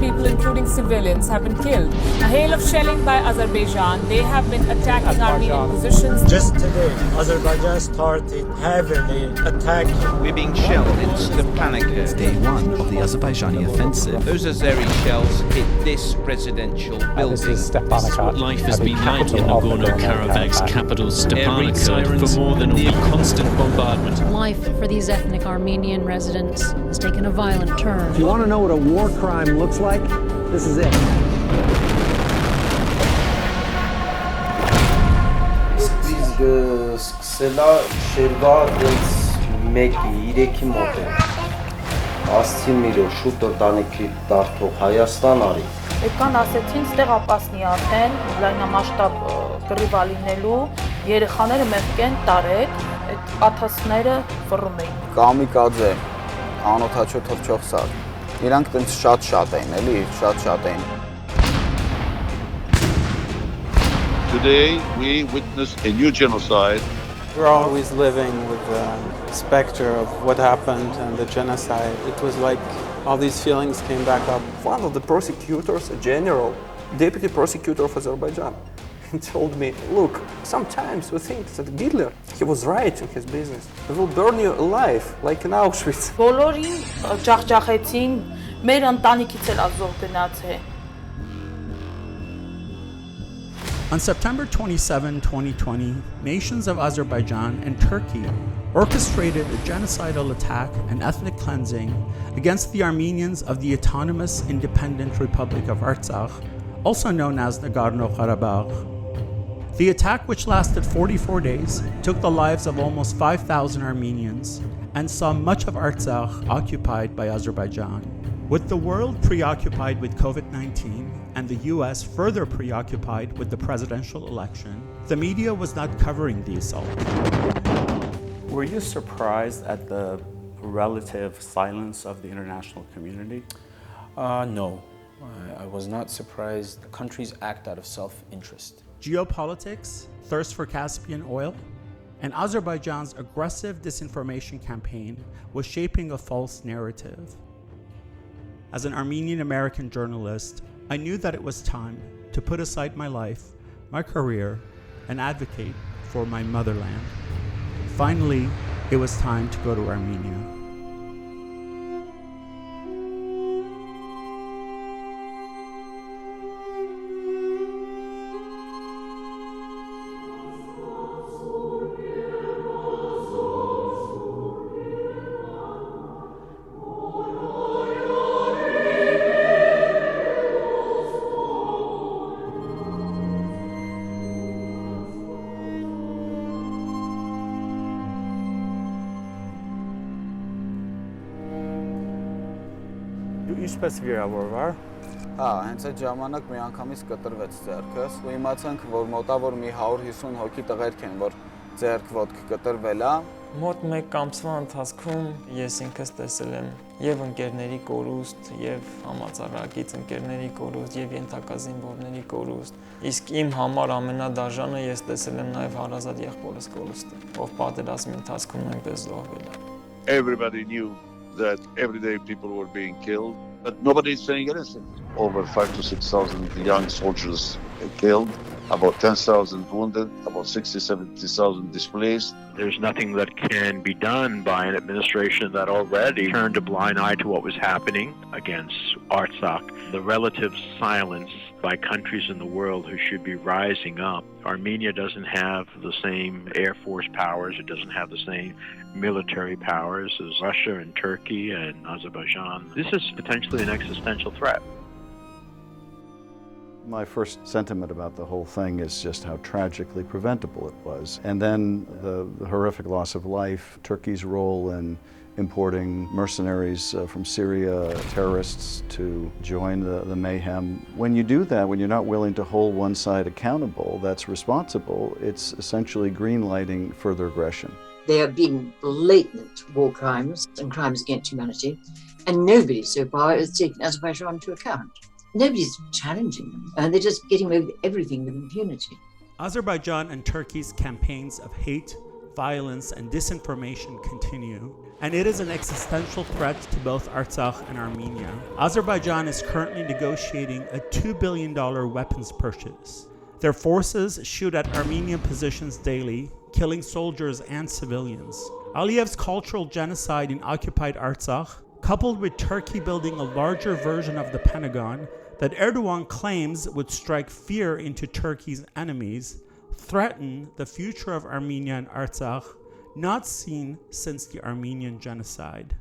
people, including civilians, have been killed. A hail of shelling by Azerbaijan. They have been attacking Armenian positions. Just today, Azerbaijan started heavily attacking. We're being shelled in Stepanakert. It's day one of the Azerbaijani offensive. Those Azeri shells hit this residential building. This is Stepanakert. Life has been like in Nagorno-Karabakh's capital Stepanakert for more than a week. Constant bombardment. Life for these ethnic Armenian residents has taken a violent turn. If you want to know what a war crime looks like, this is it. Սկսելա շերվա դենց մեկի, 3-ի մոտ է։ Աստի միրո, շուտը տանիքի դարթող Հայաստան արի։ Եկան ասեցին, ստեղ ապասնի արդեն, լայնամասշտաբ կռիվ ալինելու, երեխաները մեղք են տարեք, այդ աթասները ֆռում էին։ Կամիկաձե, անօթաչո թռչող սար։ Իրանք տենց շատ էին, էլի, շատ էին։ Today, we witnessed a new genocide. We're always living with the specter of what happened and the genocide. It was like all these feelings came back up. One of the prosecutors, a general, deputy prosecutor of Azerbaijan, he told me, look, sometimes we think that Hitler, he was right in his business. He will burn you alive, like in Auschwitz. Բոլորին ջախջախեցին, մեր ընտանիքից էլ ազող գնաց է։ On September 27, 2020, nations of Azerbaijan and Turkey orchestrated a genocidal attack and ethnic cleansing against the Armenians of the Autonomous Independent Republic of Artsakh, also known as Nagorno-Karabakh. The attack, which lasted 44 days, took the lives of almost 5,000 Armenians and saw much of Artsakh occupied by Azerbaijan. With the world preoccupied with COVID-19 and the US further preoccupied with the presidential election, the media was not covering the assault. Were you surprised at the relative silence of the international community? No, I was not surprised. The countries act out of self-interest. Geopolitics, thirst for Caspian oil, and Azerbaijan's aggressive disinformation campaign was shaping a false narrative. As an Armenian-American journalist, I knew that it was time to put aside my life, my career, and advocate for my motherland. Finally, it was time to go to Armenia. Ինչպես վիրավորվար։ Հենց այդ ժամանակ մի անգամից կտրվեց ձեռքս ու իմացանք, որ մոտավոր մի 150 հոգի տղերք են, որ ձեռք-ոտք կտրվել է։ Մոտ 1 ամսվա ընթացքում ես ինքս տեսել եմ եւ ընկերների կորուստ, եւ համաձայնագից ընկերների կորուստ, եւ ենթակա զինվորների կորուստ։ Իսկ իմ համար ամենադաժանը ես տեսել եմ նաեւ հարազատ եղբորս կորուստը, ով պատերազմի ընթացքում նույնպես զոհվել է։ Everybody knew that every day people were being killed, but nobody is saying anything. Over 5,000 to 6,000 young soldiers killed, about 10,000 wounded, about 60,000 to 70,000 displaced. There's nothing that can be done by an administration that already turned a blind eye to what was happening against Artsakh. The relative silence by countries in the world who should be rising up. Armenia doesn't have the same air force powers, it doesn't have the same military powers as Russia and Turkey and Azerbaijan. This is potentially an existential threat. My first sentiment about the whole thing is just how tragically preventable it was. And then the horrific loss of life, Turkey's role in importing mercenaries from Syria, terrorists to join the mayhem. When you do that, when you're not willing to hold one side accountable that's responsible, it's essentially green-lighting further aggression. There have been blatant war crimes and crimes against humanity, and nobody so far has taken Azerbaijan into account. Nobody's challenging them, and they're just getting away with everything with impunity. Azerbaijan and Turkey's campaigns of hate, violence, and disinformation continue, and it is an existential threat to both Artsakh and Armenia. Azerbaijan is currently negotiating a $2 billion weapons purchase. Their forces shoot at Armenian positions daily, killing soldiers and civilians. Aliyev's cultural genocide in occupied Artsakh, coupled with Turkey building a larger version of the Pentagon that Erdogan claims would strike fear into Turkey's enemies, threaten the future of Armenia and Artsakh, not seen since the Armenian genocide.